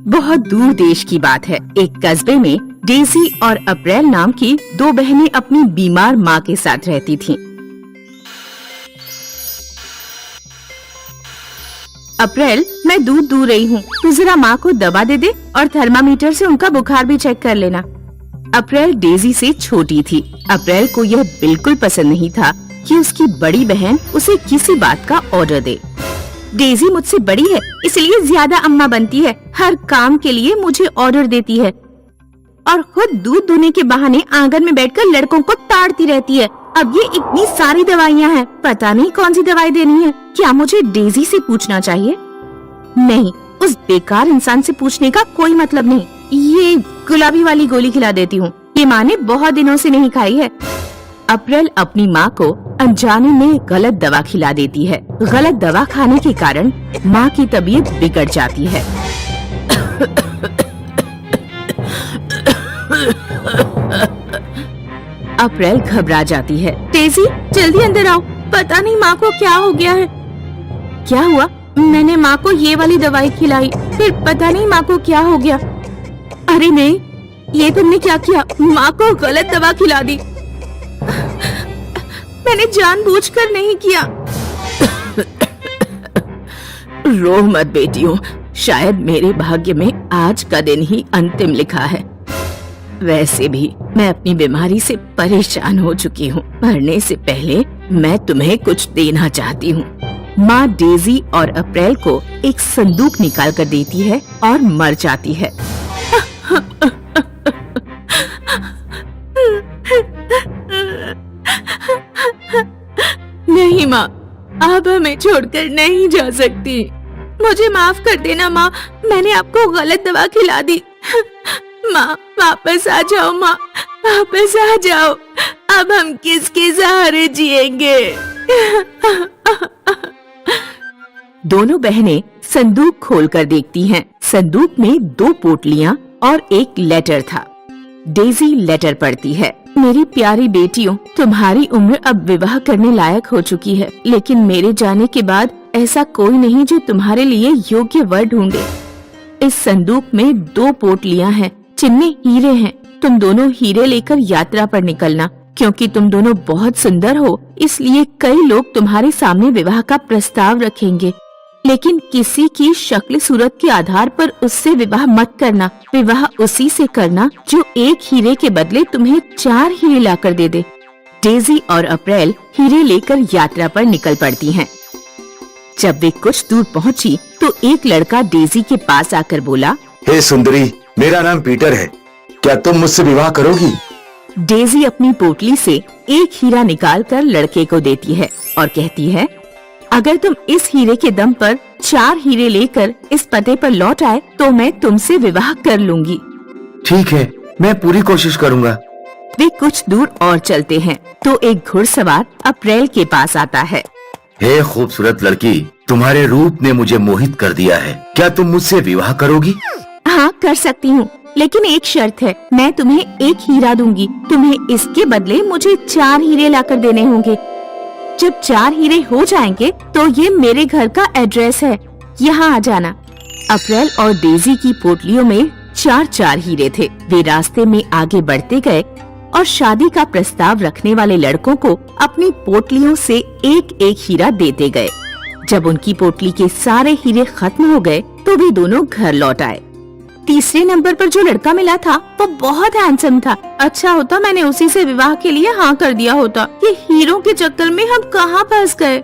बहुत दूर देश की बात है। एक कस्बे में डेजी और अप्रैल नाम की दो बहनें अपनी बीमार माँ के साथ रहती थीं। अप्रैल, मैं दूध दूह रही हूँ, तू जरा माँ को दवा दे दे और थर्मामीटर से उनका बुखार भी चेक कर लेना। अप्रैल डेजी से छोटी थी। अप्रैल को यह बिल्कुल पसंद नहीं था कि उसकी बड़ी बहन उसे किसी बात का ऑर्डर दे। डेजी मुझसे बड़ी है, इसलिए ज्यादा अम्मा बनती है, हर काम के लिए मुझे ऑर्डर देती है और खुद दूध दूहने के बहाने आंगन में बैठकर लड़कों को ताड़ती रहती है। अब ये इतनी सारी दवाइयाँ हैं, पता नहीं कौन सी दवाई देनी है। क्या मुझे डेजी से पूछना चाहिए? नहीं, उस बेकार इंसान से पूछने का कोई मतलब नहीं। ये गुलाबी वाली गोली खिला देती हूँ, ये माँ ने बहुत दिनों से नहीं खाई है। अप्रैल अपनी माँ को अनजाने में गलत दवा खिला देती है। गलत दवा खाने के कारण माँ की तबीयत बिगड़ जाती है। अप्रैल घबरा जाती है। डेजी, जल्दी अंदर आओ, पता नहीं माँ को क्या हो गया है। क्या हुआ? मैंने माँ को ये वाली दवाई खिलाई, फिर पता नहीं माँ को क्या हो गया। अरे नहीं, ये तुमने क्या किया? माँ को गलत दवा खिला दी। मैंने जानबूझकर नहीं किया। रो मत बेटियों, शायद मेरे भाग्य में आज का दिन ही अंतिम लिखा है। वैसे भी मैं अपनी बीमारी से परेशान हो चुकी हूँ। मरने से पहले मैं तुम्हें कुछ देना चाहती हूँ। माँ डेजी और अप्रैल को एक संदूक निकाल कर देती है और मर जाती है। नहीं माँ, आप हमें छोड़कर नहीं जा सकती। मुझे माफ कर देना माँ, मैंने आपको गलत दवा खिला दी। माँ, वापस आ जाओ माँ, वापस आ जाओ। अब हम किसके सहारे जिएंगे? दोनों बहनें संदूक खोलकर देखती हैं। संदूक में 2 पोटलियां और एक लेटर था। डेजी लेटर पढ़ती है। मेरी प्यारी बेटियों, तुम्हारी उम्र अब विवाह करने लायक हो चुकी है, लेकिन मेरे जाने के बाद ऐसा कोई नहीं जो तुम्हारे लिए योग्य वर ढूंढे। इस संदूक में 2 पोटलियां हैं, जिनमें हीरे हैं। तुम दोनों हीरे लेकर यात्रा पर निकलना। क्योंकि तुम दोनों बहुत सुंदर हो, इसलिए कई लोग तुम्हारे सामने विवाह का प्रस्ताव रखेंगे, लेकिन किसी की शक्ल सूरत के आधार पर उससे विवाह मत करना। विवाह उसी से करना जो एक हीरे के बदले तुम्हें 4 हीरे लाकर दे दे। डेजी और अप्रैल हीरे लेकर यात्रा पर निकल पड़ती हैं। जब वे कुछ दूर पहुंची तो एक लड़का डेजी के पास आकर बोला, हे सुंदरी, मेरा नाम पीटर है, क्या तुम मुझसे विवाह करोगी? डेजी अपनी पोटली से एक हीरा निकालकर लड़के को देती है और कहती है, अगर तुम इस हीरे के दम पर 4 हीरे लेकर इस पते पर लौट आए तो मैं तुमसे विवाह कर लूंगी। ठीक है, मैं पूरी कोशिश करूँगा। वे कुछ दूर और चलते हैं तो एक घुड़सवार अप्रैल के पास आता है। हे खूबसूरत लड़की, तुम्हारे रूप ने मुझे मोहित कर दिया है, क्या तुम मुझसे विवाह करोगी? हाँ, कर सकती हूँ, लेकिन एक शर्त है, मैं तुम्हें एक हीरा दूंगी। तुम्हें इसके बदले मुझे 4 हीरे लाकर देने होंगे। जब 4 हीरे हो जाएंगे तो ये मेरे घर का एड्रेस है, यहाँ आ जाना। अप्रैल और डेजी की पोटलियों में 4 हीरे थे। वे रास्ते में आगे बढ़ते गए और शादी का प्रस्ताव रखने वाले लड़कों को अपनी पोटलियों से एक एक हीरा देते गए। जब उनकी पोटली के सारे हीरे खत्म हो गए तो वे दोनों घर लौट आए। तीसरे नंबर पर जो लड़का मिला था वो बहुत हैंडसम था। अच्छा होता मैंने उसी से विवाह के लिए हाँ कर दिया होता। ये हीरों के चक्कर में हम कहाँ फंस गए।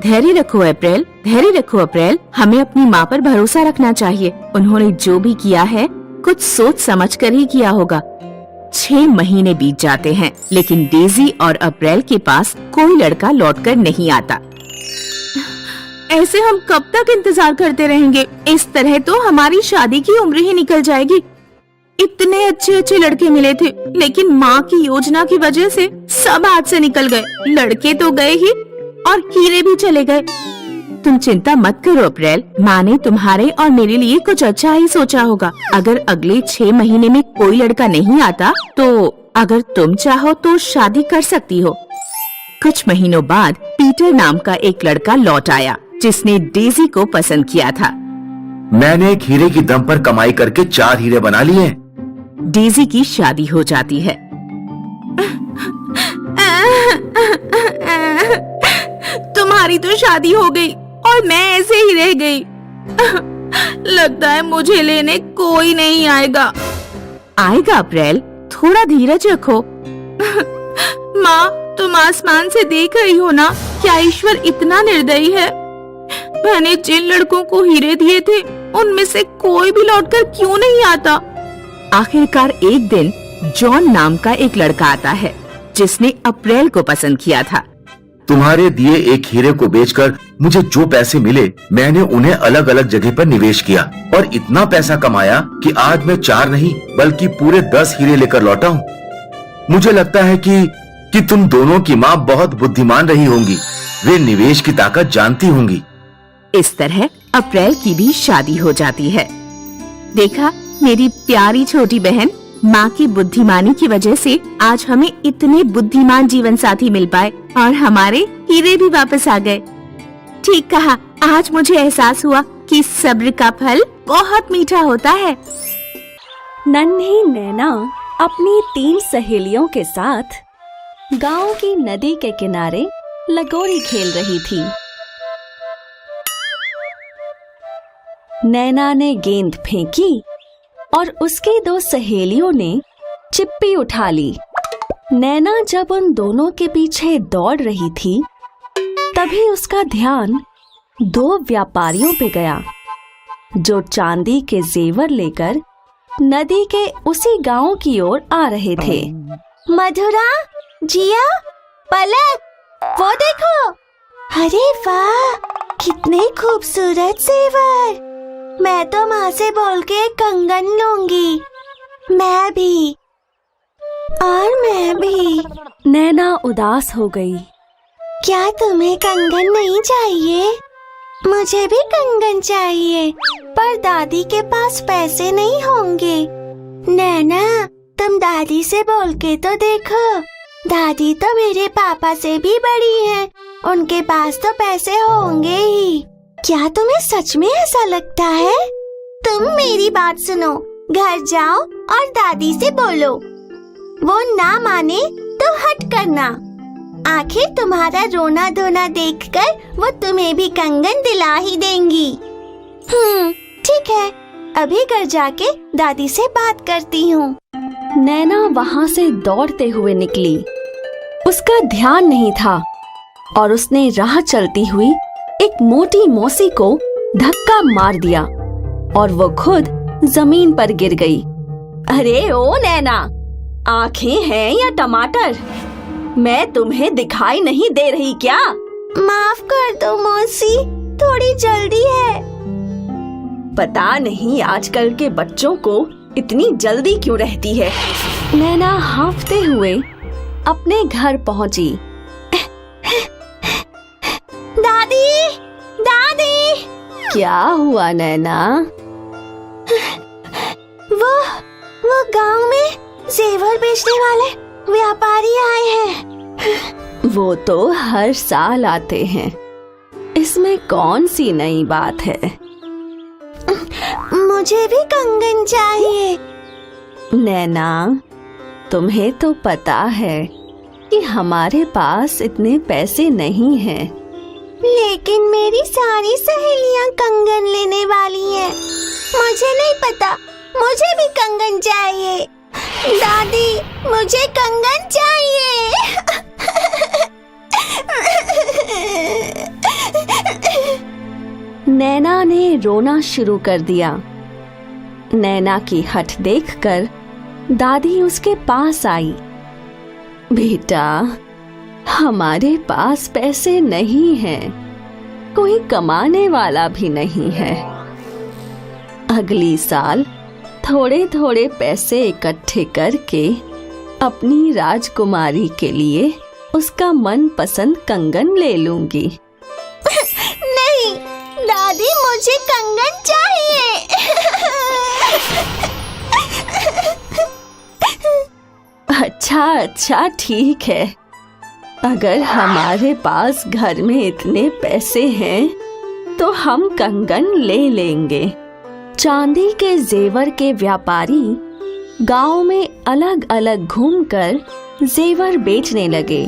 धैर्य रखो अप्रैल, धैर्य रखो अप्रैल, हमें अपनी माँ पर भरोसा रखना चाहिए। उन्होंने जो भी किया है कुछ सोच समझ कर ही किया होगा। 6 महीने बीत जाते हैं, लेकिन डेजी और अप्रैल के पास कोई लड़का लौटकर नहीं आता। ऐसे हम कब तक इंतजार करते रहेंगे? इस तरह तो हमारी शादी की उम्र ही निकल जाएगी। इतने अच्छे अच्छे लड़के मिले थे, लेकिन माँ की योजना की वजह से सब हाथ से निकल गए। लड़के तो गए ही और हीरे भी चले गए। तुम चिंता मत करो अप्रैल, माँ ने तुम्हारे और मेरे लिए कुछ अच्छा ही सोचा होगा। अगर अगले 6 महीने में कोई लड़का नहीं आता तो अगर तुम चाहो तो शादी कर सकती हो। कुछ महीनों बाद पीटर नाम का एक लड़का लौट आया जिसने डेजी को पसंद किया था। मैंने एक हीरे की दम पर कमाई करके 4 हीरे बना लिए हैं। डेजी की शादी हो जाती है। तुम्हारी तो शादी हो गई और मैं ऐसे ही रह गई। लगता है मुझे लेने कोई नहीं आएगा। आएगा अप्रैल, थोड़ा धीरज रखो। माँ, तुम आसमान से देख रही हो ना, क्या ईश्वर इतना निर्दयी है? मैंने जिन लड़कों को हीरे दिए थे उनमें से कोई भी लौटकर क्यों नहीं आता? आखिरकार एक दिन जॉन नाम का एक लड़का आता है जिसने अप्रैल को पसंद किया था। तुम्हारे दिए एक हीरे को बेचकर मुझे जो पैसे मिले, मैंने उन्हें अलग अलग जगह पर निवेश किया और इतना पैसा कमाया कि आज मैं 4 नहीं बल्कि पूरे 10 हीरे लेकर लौटा हूँ। मुझे लगता है कि तुम दोनों की माँ बहुत बुद्धिमान रही होंगी। वे निवेश की ताकत जानती होंगी। इस तरह अप्रैल की भी शादी हो जाती है। देखा, मेरी प्यारी छोटी बहन, माँ की बुद्धिमानी की वजह से आज हमें इतने बुद्धिमान जीवन साथी मिल पाए और हमारे हीरे भी वापस आ गए। ठीक कहा, आज मुझे एहसास हुआ कि सब्र का फल बहुत मीठा होता है। नन्ही नैना अपनी 3 सहेलियों के साथ गांव की नदी के किनारे लगोरी खेल रही थी। नैना ने गेंद फेंकी और उसकी 2 सहेलियों ने चिप्पी उठा ली। नैना जब उन दोनों के पीछे दौड़ रही थी, तभी उसका ध्यान 2 व्यापारियों पे गया जो चांदी के जेवर लेकर नदी के उसी गांव की ओर आ रहे थे। मधुरा, जिया, पलक, वो देखो। अरे वाह, कितने खूबसूरत जेवर। मैं तो माँ से बोल के कंगन लूंगी। मैं भी, और मैं भी। नैना उदास हो गई। क्या तुम्हें कंगन नहीं चाहिए? मुझे भी कंगन चाहिए, पर दादी के पास पैसे नहीं होंगे। नैना, तुम दादी से बोल के तो देखो। दादी तो मेरे पापा से भी बड़ी हैं, उनके पास तो पैसे होंगे ही। क्या तुम्हें सच में ऐसा लगता है? तुम मेरी बात सुनो, घर जाओ और दादी से बोलो। वो ना माने तो हट करना। आखिर तुम्हारा रोना धोना देखकर वो तुम्हें भी कंगन दिला ही देंगी। ठीक है, अभी घर जाके दादी से बात करती हूँ। नैना वहाँ से दौड़ते हुए निकली। उसका ध्यान नहीं था और उसने राह चलती हुई एक मोटी मौसी को धक्का मार दिया और वो खुद जमीन पर गिर गई। अरे ओ नैना, आंखें हैं या टमाटर? मैं तुम्हें दिखाई नहीं दे रही क्या? माफ कर दो मौसी, थोड़ी जल्दी है। पता नहीं आजकल के बच्चों को इतनी जल्दी क्यों रहती है। नैना हांफते हुए अपने घर पहुंची। दादी, दादी। क्या हुआ नैना? वो गांव में जेवर बेचने वाले व्यापारी आए हैं। वो तो हर साल आते हैं, इसमें कौन सी नई बात है? मुझे भी कंगन चाहिए। नैना, तुम्हें तो पता है कि हमारे पास इतने पैसे नहीं हैं। लेकिन मेरी सारी सहेलियां कंगन लेने वाली हैं। मुझे नहीं पता, मुझे भी कंगन चाहिए। दादी, मुझे कंगन चाहिए। नैना ने रोना शुरू कर दिया। नैना की हठ देखकर दादी उसके पास आई। बेटा, हमारे पास पैसे नहीं हैं, कोई कमाने वाला भी नहीं है। अगली साल थोड़े थोड़े पैसे इकट्ठे करके अपनी राजकुमारी के लिए उसका मनपसंद कंगन ले लूंगी। नहीं दादी, मुझे कंगन चाहिए। अच्छा ठीक है, अगर हमारे पास घर में इतने पैसे हैं तो हम कंगन ले लेंगे। चांदी के जेवर के व्यापारी गांव में अलग अलग घूमकर जेवर बेचने लगे।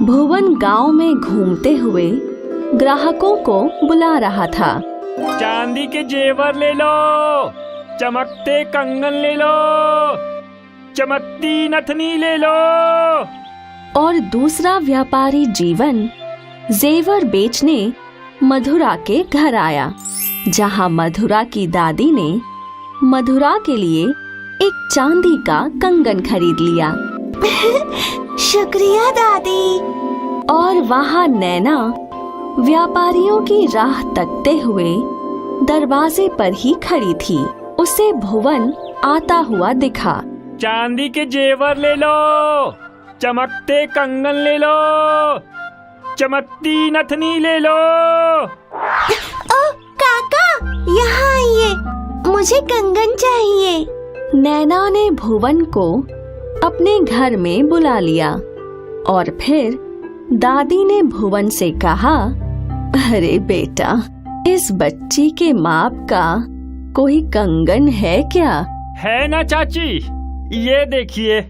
भुवन गांव में घूमते हुए ग्राहकों को बुला रहा था। चांदी के जेवर ले लो, चमकते कंगन ले लो, चमकती नथनी ले लो। और दूसरा व्यापारी जीवन जेवर बेचने मधुरा के घर आया, जहां मधुरा की दादी ने मधुरा के लिए एक चांदी का कंगन खरीद लिया। शुक्रिया दादी। और वहां नैना व्यापारियों की राह तकते हुए दरवाजे पर ही खड़ी थी। उसे भुवन आता हुआ दिखा। चांदी के जेवर ले लो, चमकते कंगन ले लो, चमकती नथनी ले लो। ओ काका, यहाँ आइए, मुझे कंगन चाहिए। नैना ने भुवन को अपने घर में बुला लिया और फिर दादी ने भुवन से कहा, अरे बेटा, इस बच्ची के माप का कोई कंगन है क्या? है ना चाची, ये देखिए।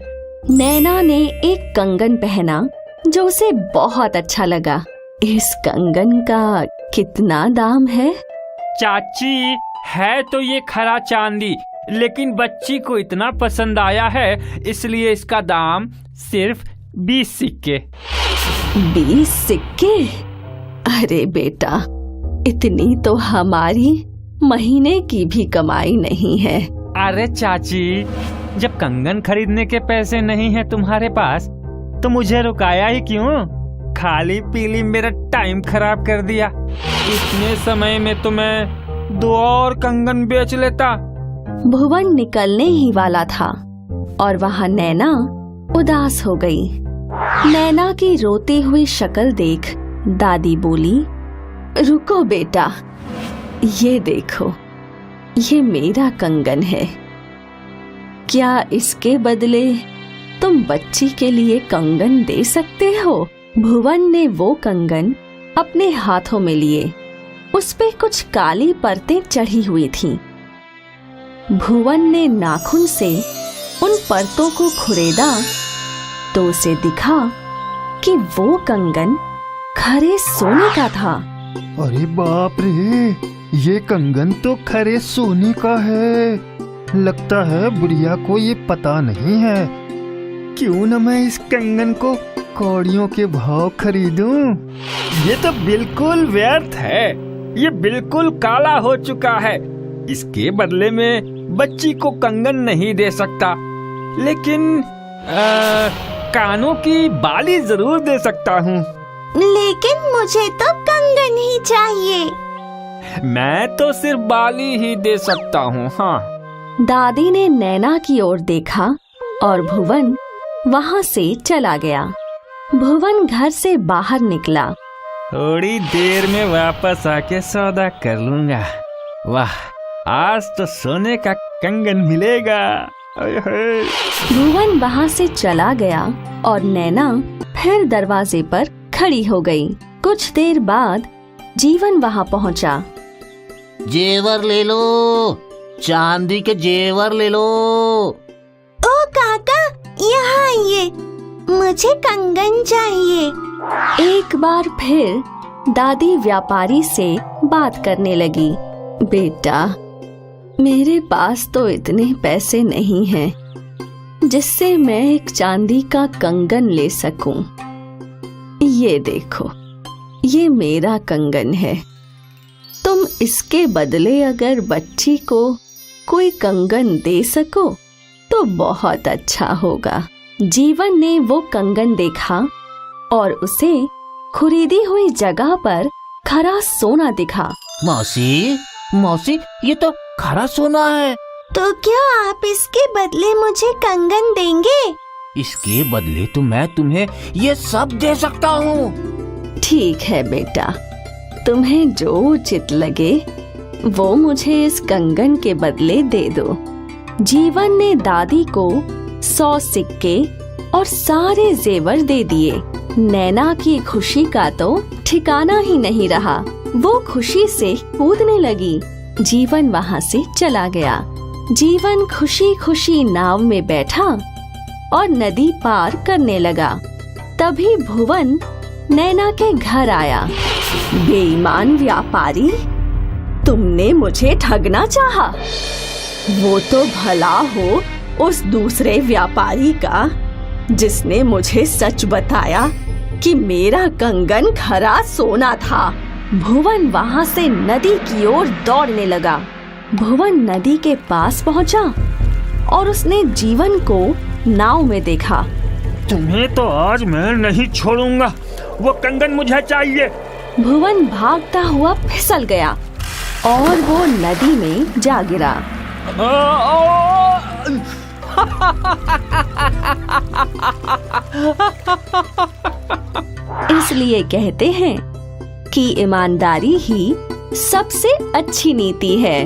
नैना ने एक कंगन पहना जो उसे बहुत अच्छा लगा। इस कंगन का कितना दाम है? चाची, है तो ये खरा चांदी, लेकिन बच्ची को इतना पसंद आया है, इसलिए इसका दाम सिर्फ 20 सिक्के। 20 सिक्के? अरे बेटा, इतनी तो हमारी महीने की भी कमाई नहीं है। अरे चाची, जब कंगन खरीदने के पैसे नहीं है तुम्हारे पास, तो मुझे रुकाया ही क्यों? खाली पीली मेरा टाइम खराब कर दिया। इतने समय में तो मैं 2 और कंगन बेच लेता। भुवन निकलने ही वाला था और वहाँ नैना उदास हो गई। नैना की रोती हुई शक्ल देख दादी बोली, रुको बेटा, ये देखो, ये मेरा कंगन है। क्या इसके बदले तुम बच्ची के लिए कंगन दे सकते हो? भुवन ने वो कंगन अपने हाथों में लिए। उस पे कुछ काली परतें चढ़ी हुई थीं। भुवन ने नाखून से उन परतों को खुरेदा तो उसे दिखा कि वो कंगन खरे सोने का था। अरे बाप रे, ये कंगन तो खरे सोने का है। लगता है बुढ़िया को ये पता नहीं है। क्यों न मैं इस कंगन को कौड़ियों के भाव खरीदूं? ये तो बिल्कुल व्यर्थ है, ये बिल्कुल काला हो चुका है। इसके बदले में बच्ची को कंगन नहीं दे सकता, लेकिन कानों की बाली जरूर दे सकता हूँ। लेकिन मुझे तो कंगन ही चाहिए। मैं तो सिर्फ बाली ही दे सकता हूँ। हाँ। दादी ने नैना की ओर देखा और भुवन वहाँ से चला गया। भुवन घर से बाहर निकला। थोड़ी देर में वापस आके सौदा कर लूंगा। वाह, आज तो सोने का कंगन मिलेगा। भुवन वहाँ से चला गया और नैना फिर दरवाजे पर खड़ी हो गई। कुछ देर बाद जीवन वहाँ पहुँचा। जेवर ले लो, चांदी के जेवर ले लो। ओ काका, यहाँ आइए, मुझे कंगन चाहिए। एक बार फिर दादी व्यापारी से बात करने लगी। बेटा, मेरे पास तो इतने पैसे नहीं हैं जिससे मैं एक चांदी का कंगन ले सकूं। ये देखो, ये मेरा कंगन है। तुम इसके बदले अगर बच्ची को कोई कंगन दे सको तो बहुत अच्छा होगा। जीवन ने वो कंगन देखा और उसे खरीदी हुई जगह पर खरा सोना दिखा। मौसी, मौसी, ये तो खरा सोना है। तो क्या आप इसके बदले मुझे कंगन देंगे? इसके बदले तो मैं तुम्हें ये सब दे सकता हूँ। ठीक है बेटा, तुम्हें जो उचित लगे वो मुझे इस कंगन के बदले दे दो। जीवन ने दादी को 100 सिक्के और सारे जेवर दे दिए। नैना की खुशी का तो ठिकाना ही नहीं रहा। वो खुशी से कूदने लगी। जीवन वहां से चला गया। जीवन खुशी खुशी नाव में बैठा और नदी पार करने लगा। तभी भुवन नैना के घर आया। बेईमान व्यापारी, तुमने मुझे ठगना चाहा। वो तो भला हो उस दूसरे व्यापारी का जिसने मुझे सच बताया कि मेरा कंगन खरा सोना था। भुवन वहां से नदी की ओर दौड़ने लगा। भुवन नदी के पास पहुंचा और उसने जीवन को नाव में देखा। तुम्हें तो आज मैं नहीं छोड़ूंगा, वो कंगन मुझे चाहिए। भुवन भागता हुआ फिसल गया और वो नदी में जा गिरा। इसलिए कहते हैं कि ईमानदारी ही सबसे अच्छी नीति है।